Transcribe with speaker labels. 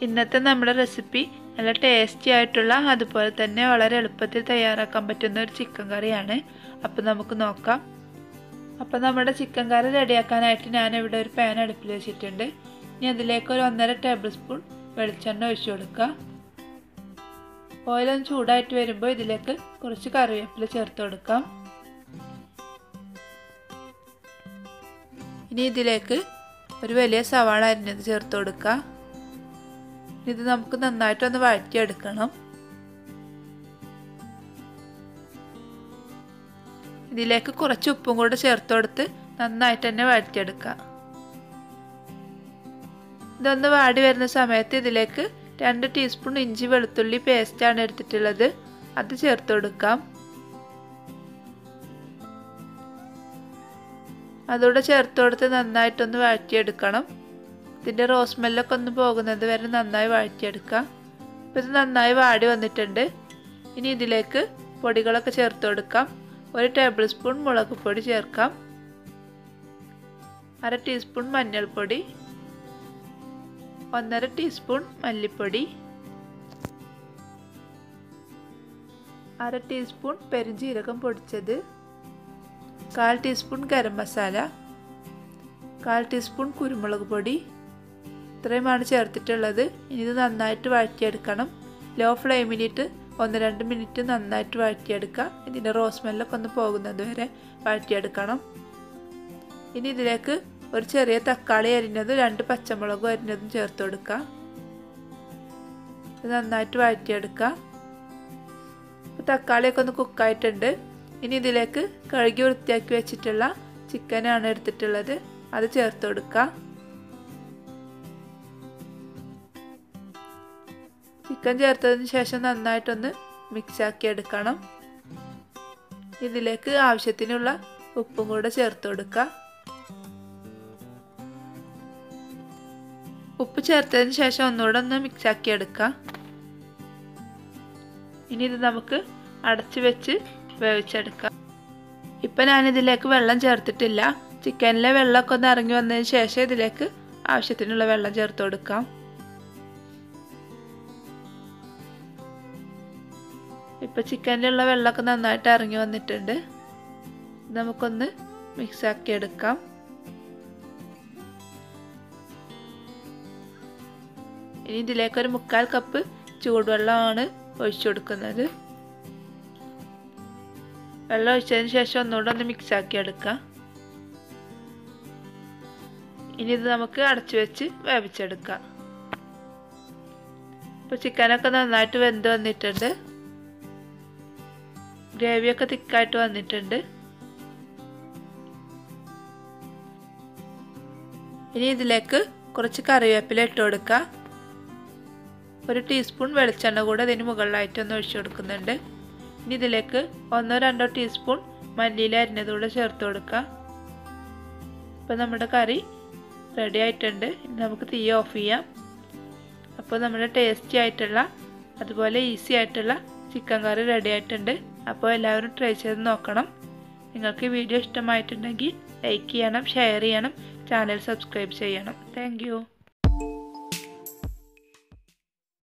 Speaker 1: ഇന്നത്തെ നമ്മുടെ റെസിപ്പി നല്ല ടേസ്റ്റി ആയിട്ടുള്ള അതുപോലെ തന്നെ വളരെ എളുപ്പത്തിൽ തയ്യാറാക്കാൻ പറ്റുന്ന ഒരു ചിക്കൻ കറിയാണ്. അപ്പോൾ നമുക്ക് നോക്കാം. അപ്പോൾ നമ്മുടെ ചിക്കൻ കറി റെഡിയാക്കാനായിട്ട് ഞാനിവിടെ ഒരു പാൻ അടുപ്പിൽ വെച്ചിട്ടുണ്ട്. ഇനി അതിലേക്ക് ഒരു 1.5 ടേബിൾ സ്പൂൺ വെളിച്ചെണ്ണ ഒഴിച്ചു കൊടുക്കുക. ഓയിലൊന്ന് ചൂടായിട്ട് വരുമ്പോൾ ഇതിലേക്ക് കുറച്ച് കറിവേപ്പില ചേർത്ത് കൊടുക്കാം. ഇനി ഇതിലേക്ക് ഒരു വലിയ സവാള അരിഞ്ഞത് ചേർത്ത് കൊടുക്കുക. ഇത് നമുക്ക് നന്നായിട്ടൊന്ന് വഴറ്റിയെടുക്കണം. ഇതിലേക്ക് കുറച്ച് ഉപ്പും കൂടെ ചേർത്ത് കൊടുത്ത് നന്നായിട്ട് തന്നെ വഴറ്റിയെടുക്കാം. ഇതൊന്ന് വാടി വരുന്ന സമയത്ത് ഇതിലേക്ക് 2 ടീസ്പൂൺ ഇഞ്ചി വെളുത്തുള്ളി പേസ്റ്റാണ് എടുത്തിട്ടുള്ളത്. അത് ചേർത്ത് കൊടുക്കാം. അതോടെ ചേർത്ത് കൊടുത്ത് നന്നായിട്ടൊന്ന് വഴറ്റിയെടുക്കണം. ഇതിൻ്റെ റോസ് സ്മെല്ലൊക്കെ ഒന്ന് പോകുന്നത് വരെ നന്നായി വഴറ്റിയെടുക്കാം. അപ്പോൾ ഇത് നന്നായി വാടി വന്നിട്ടുണ്ട്. ഇനി ഇതിലേക്ക് പൊടികളൊക്കെ ചേർത്ത് കൊടുക്കാം. 1 ടേബിൾ സ്പൂൺ മുളക് പൊടി ചേർക്കാം. 1/2 ടീസ്പൂൺ മഞ്ഞൾപ്പൊടി, 1.5 ടീസ്പൂൺ മല്ലിപ്പൊടി, 1/2 ടീസ്പൂൺ പെരുംജീരകം പൊടിച്ചത്, 1/4 ടീസ്പൂൺ ഗരം മസാല, 1/4 ടീസ്പൂൺ കുരുമുളക് പൊടി. ഇത്രയുമാണ് ചേർത്തിട്ടുള്ളത്. ഇനി ഇത് നന്നായിട്ട് വഴറ്റിയെടുക്കണം. ലോ ഫ്ലെയിമിലിട്ട് 1-2 മിനിറ്റ് നന്നായിട്ട് വഴറ്റിയെടുക്കുക. ഇതിൻ്റെ റോസ് സ്മെല്ലൊക്കെ ഒന്ന് പോകുന്നത് വരെ വഴറ്റിയെടുക്കണം. ഇനി ഇതിലേക്ക് ഒരു ചെറിയ തക്കാളി അരിഞ്ഞതും 2 പച്ചമുളകും അരിഞ്ഞതും ചേർത്ത് കൊടുക്കുക. ഇത് നന്നായിട്ട് വഴറ്റിയെടുക്കുക. ഇപ്പോൾ തക്കാളിയൊക്കെ ഒന്ന് കുക്കായിട്ടുണ്ട്. ഇനി ഇതിലേക്ക് കഴുകി വൃത്തിയാക്കി വെച്ചിട്ടുള്ള ചിക്കനാണ് എടുത്തിട്ടുള്ളത്. അത് ചേർത്ത് കൊടുക്കുക. ചിക്കൻ ചേർത്തതിന് ശേഷം നന്നായിട്ടൊന്ന് മിക്സാക്കി എടുക്കണം. ഇതിലേക്ക് ആവശ്യത്തിനുള്ള ഉപ്പും കൂടെ ചേർത്ത് കൊടുക്കുക. ഉപ്പ് ചേർത്തതിന് ശേഷം ഒന്നുകൂടെ ഒന്ന് മിക്സാക്കി എടുക്കുക. ഇനി ഇത് നമുക്ക് അടച്ചു വെച്ച് വേവിച്ചെടുക്കാം. ഇപ്പം ഞാനിതിലേക്ക് വെള്ളം ചേർത്തിട്ടില്ല. ചിക്കനിലെ വെള്ളമൊക്കെ ഒന്ന് ഇറങ്ങി വന്നതിന് ശേഷം ഇതിലേക്ക് ആവശ്യത്തിനുള്ള വെള്ളം ചേർത്ത് കൊടുക്കാം. ഇപ്പം ചിക്കനിലുള്ള വെള്ളമൊക്കെ നന്നായിട്ട് ഇറങ്ങി വന്നിട്ടുണ്ട്. നമുക്കൊന്ന് മിക്സാക്കി എടുക്കാം. ഇനി ഇതിലേക്ക് 1/4 കപ്പ് ചൂടുവെള്ളമാണ് ഒഴിച്ചു കൊടുക്കുന്നത്. വെള്ളം ഒഴിച്ചതിന് ശേഷം ഒന്നുകൂടെ ഒന്ന് മിക്സാക്കി എടുക്കാം. ഇനി ഇത് നമുക്ക് അടച്ചു വെച്ച് വേവിച്ചെടുക്കാം. ഇപ്പോൾ ചിക്കനൊക്കെ നന്നായിട്ട് വെന്ത് വന്നിട്ടുണ്ട്. ഗ്രേവിയൊക്കെ തിക്കായിട്ട് വന്നിട്ടുണ്ട്. ഇനി ഇതിലേക്ക് കുറച്ച് കറിവേപ്പില ഇട്ട് കൊടുക്കുക. 1 ടീസ്പൂൺ വെളിച്ചെണ്ണ കൂടെ ഇതിന് മുകളിലായിട്ടൊന്ന് ഒഴിച്ചു കൊടുക്കുന്നുണ്ട്. ഇനി ഇതിലേക്ക് 1-2 ടീസ്പൂൺ മല്ലിയില അരിഞ്ഞതുകൂടെ ചേർത്ത് കൊടുക്കുക. ഇപ്പോൾ നമ്മുടെ കറി റെഡി ആയിട്ടുണ്ട്. ഇനി നമുക്ക് തീ ഓഫ് ചെയ്യാം. അപ്പോൾ നമ്മുടെ ടേസ്റ്റി ആയിട്ടുള്ള അതുപോലെ ഈസി ആയിട്ടുള്ള ചിക്കൻ കറി റെഡി ആയിട്ടുണ്ട്. അപ്പോൾ എല്ലാവരും ട്രൈ ചെയ്ത് നോക്കണം. നിങ്ങൾക്ക് വീഡിയോ ഇഷ്ടമായിട്ടുണ്ടെങ്കിൽ ലൈക്ക് ചെയ്യണം, ഷെയർ ചെയ്യണം, ചാനൽ സബ്സ്ക്രൈബ് ചെയ്യണം. Thank you.